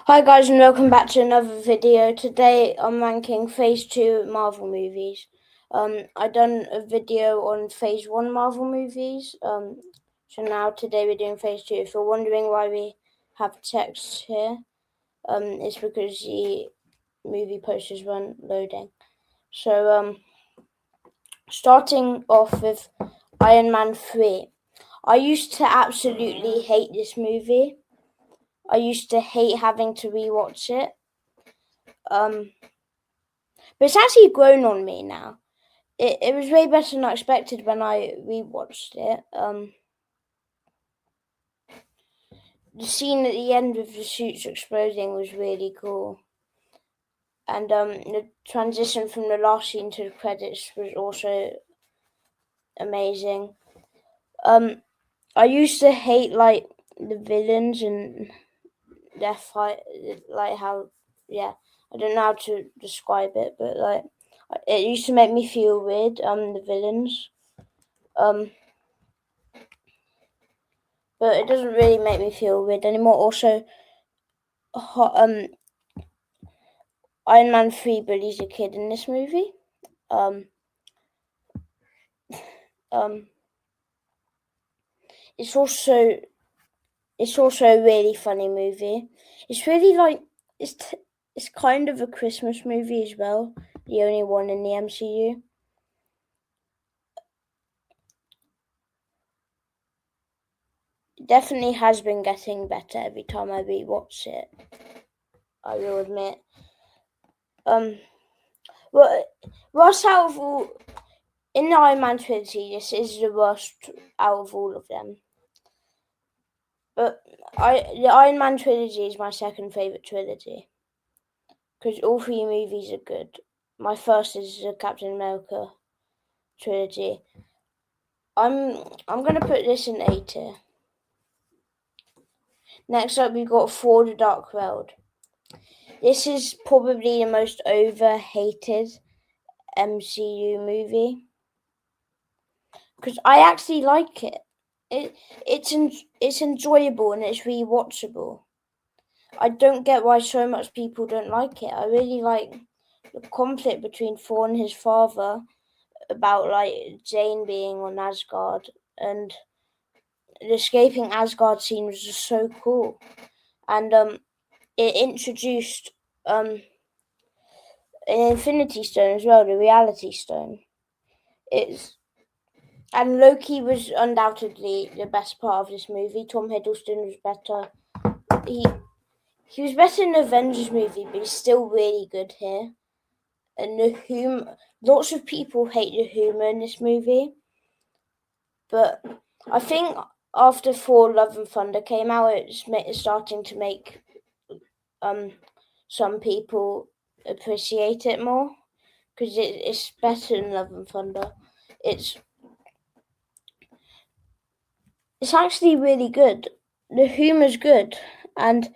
Hi guys and welcome back to another video. Today I'm ranking Phase 2 Marvel movies. I done a video on Phase 1 Marvel movies. So now today we're doing Phase 2. If you're wondering why we have text here, it's because the movie posters weren't loading. So starting off with Iron Man 3. I used to absolutely hate this movie. I used to hate having to rewatch it. But it's actually grown on me now. It was way better than I expected when I rewatched it. The scene at the end with the suits exploding was really cool. And the transition from the last scene to the credits was also amazing. I used to hate like the villains and their fight, like how, yeah, I don't know how to describe it, but like it used to make me feel weird. The villains. But it doesn't really make me feel weird anymore. Also, Iron Man 3 bullies a kid in this movie. Um, um, it's also a really funny movie. It's really like it's kind of a Christmas movie as well. The only one in the MCU. It definitely has been getting better every time I rewatch it. I will admit. Well, worst out of all in the Iron Man trilogy, this is the worst out of all of them. But the Iron Man trilogy is my second favourite trilogy. Because all three movies are good. My first is the Captain America trilogy. I'm gonna put this in A tier. Next up we've got Thor the Dark World. This is probably the most overhated MCU movie. Because I actually like it. It's enjoyable and it's rewatchable. I don't get why so much people don't like it. I really like the conflict between Thor and his father about like Jane being on Asgard, and the escaping Asgard scene was just so cool. And it introduced an Infinity Stone as well, the Reality Stone. And Loki was undoubtedly the best part of this movie. Tom Hiddleston was better. He was better in the Avengers movie, but he's still really good here. And lots of people hate the humor in this movie, but I think after Thor: Love and Thunder came out, it's starting to make some people appreciate it more because it's better than Love and Thunder. It's actually really good. The humor's good, and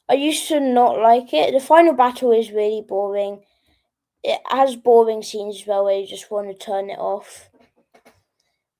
I used to not like it. The final battle is really boring. It has boring scenes as well where you just want to turn it off.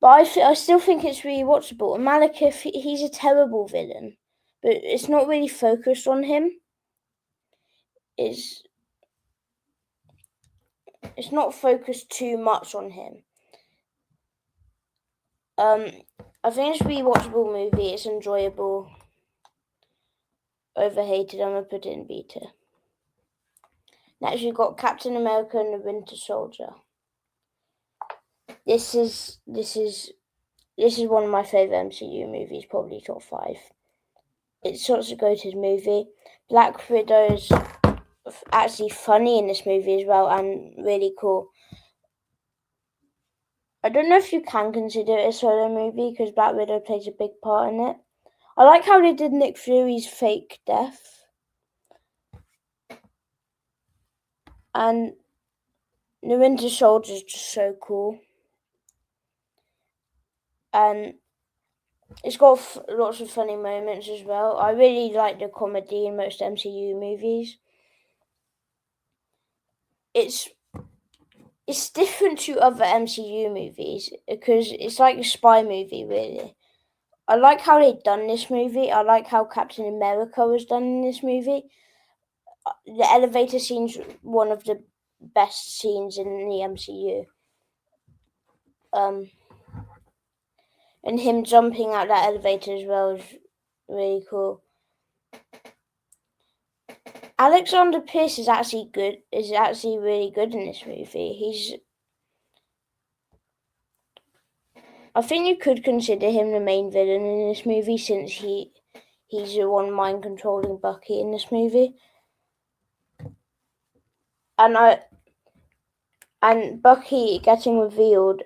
But I still think it's rewatchable. And Malekith, he's a terrible villain, but it's not really focused on him. It's not focused too much on him. I think it's a rewatchable movie. It's enjoyable. Overhated. I'm gonna put it in beta. Next, we've got Captain America and the Winter Soldier. This is one of my favorite MCU movies, probably top 5. It's such a goated movie. Black Widow's actually funny in this movie as well and really cool. I don't know if you can consider it a solo movie because Black Widow plays a big part in it. I like how they did Nick Fury's fake death. And the Winter Soldier is just so cool. And it's got lots of funny moments as well. I really like the comedy in most MCU movies. It's different to other MCU movies because it's like a spy movie, really. I like how they've done this movie. I like how Captain America was done in this movie. The elevator scene's one of the best scenes in the MCU. And him jumping out that elevator as well is really cool. Alexander Pierce is actually good. Is actually really good in this movie. I think you could consider him the main villain in this movie, since he's the one mind controlling Bucky in this movie. And Bucky getting revealed,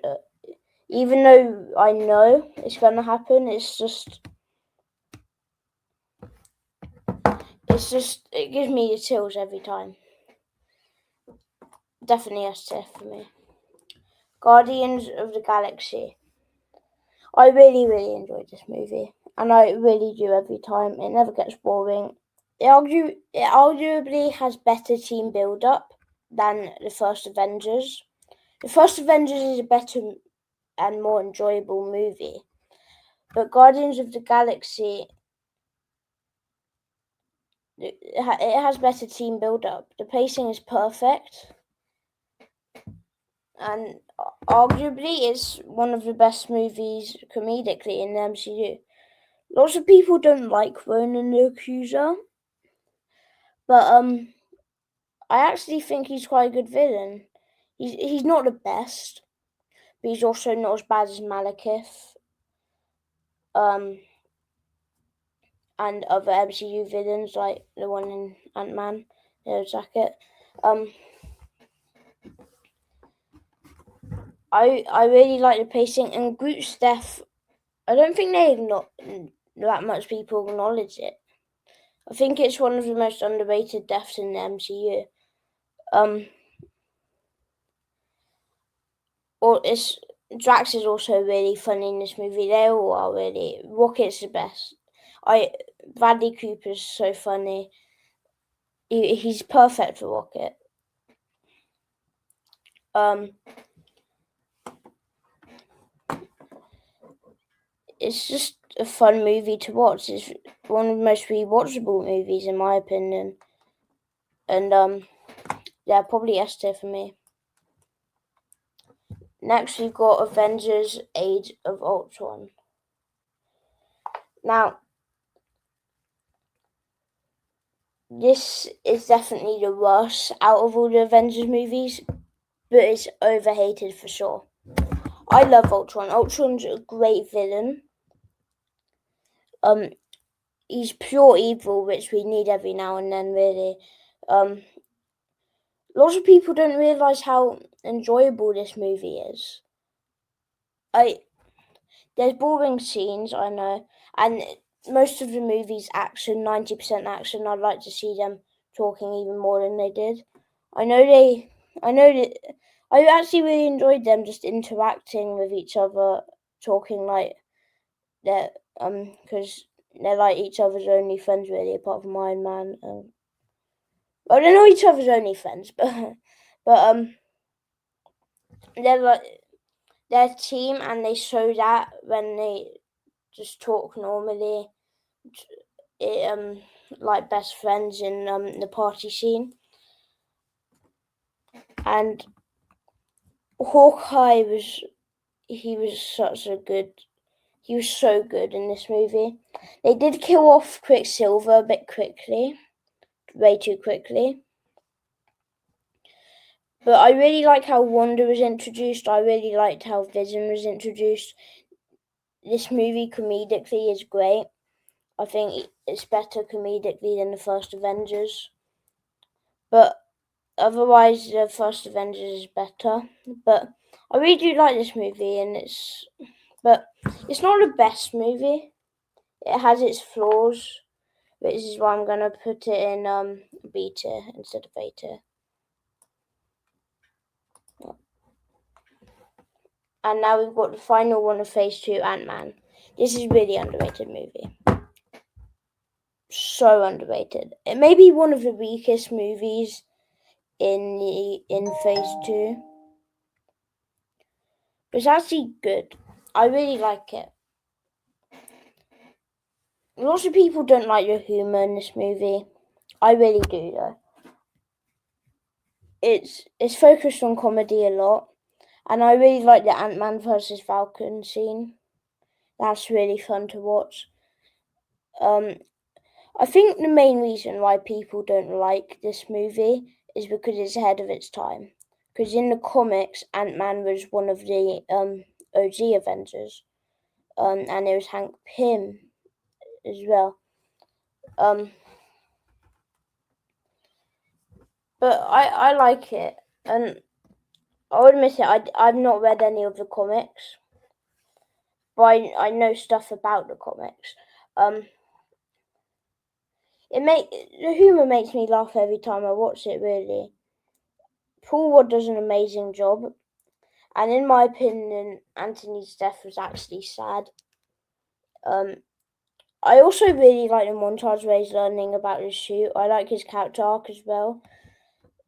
even though I know it's gonna happen, it gives me the chills every time. Definitely a tiff for me. Guardians of the Galaxy. I really, really enjoyed this movie, and I really do every time. It never gets boring. It arguably has better team build-up than the first Avengers. The first Avengers is a better and more enjoyable movie, but Guardians of the Galaxy, it has better team build-up. The pacing is perfect, and arguably it's one of the best movies comedically in the MCU. Lots of people don't like Ronan the Accuser, but I actually think he's quite a good villain. He's not the best, but he's also not as bad as Malekith. And other MCU villains like the one in Ant-Man, Yellow Jacket. I really like the pacing, and Groot's death, I don't think that much people acknowledge it. I think it's one of the most underrated deaths in the MCU. Drax is also really funny in this movie. They all are really. Rocket's the best. Bradley Cooper's so funny. He's perfect for Rocket. It's just a fun movie to watch. It's one of the most rewatchable movies in my opinion. And yeah, probably S tier for me. Next we've got Avengers Age of Ultron. Now, this is definitely the worst out of all the Avengers movies, but it's overhated for sure. I love Ultron. Ultron's a great villain. He's pure evil, which we need every now and then, really. Lots of people don't realise how enjoyable this movie is. There's boring scenes, I know, and most of the movie's action, 90% action. I'd like to see them talking even more than they did. I know that I actually really enjoyed them just interacting with each other, talking like that, because they're like each other's only friends, really, apart from Iron Man. Well, they're not each other's only friends, but they're like their team, and they show that when they just talk normally, like best friends in the party scene. And Hawkeye was so good in this movie. They did kill off Quicksilver a bit quickly, way too quickly. But I really like how Wanda was introduced. I really liked how Vision was introduced. This movie comedically is great. I think it's better comedically than the first Avengers. But otherwise, the first Avengers is better. But I really do like this movie, and it's not the best movie. It has its flaws, which is why I'm gonna put it in B tier instead of A tier. And now we've got the final one of Phase 2, Ant-Man. This is a really underrated movie. So underrated. It may be one of the weakest movies in Phase 2. But it's actually good. I really like it. lots of people don't like the humor in this movie. I really do, though. It's focused on comedy a lot, and I really like the Ant-Man versus Falcon scene. That's really fun to watch. I think the main reason why people don't like this movie is because it's ahead of its time. Because in the comics, Ant-Man was one of the OG Avengers, and it was Hank Pym as well. But I like it, and I'll admit it. I've not read any of the comics, but I know stuff about the comics. The humor makes me laugh every time I watch it. Really, Paul Rudd does an amazing job, and in my opinion, Anthony's death was actually sad. I also really like the montage where he's learning about his suit. I like his character arc as well.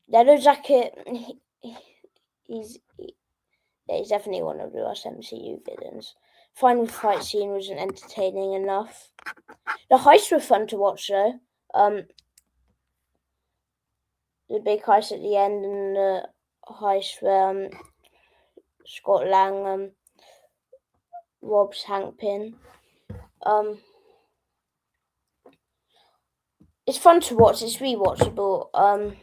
Yellow Jacket, he's definitely one of the worst MCU villains. Final fight scene wasn't entertaining enough. The heists were fun to watch though. The big heist at the end and the heist where Scott Lang robs Hank Pym. It's fun to watch. It's rewatchable.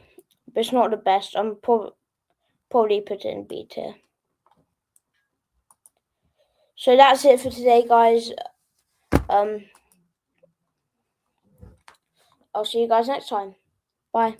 But it's not the best. I'm probably put it in B tier. So that's it for today, guys. I'll see you guys next time. Bye.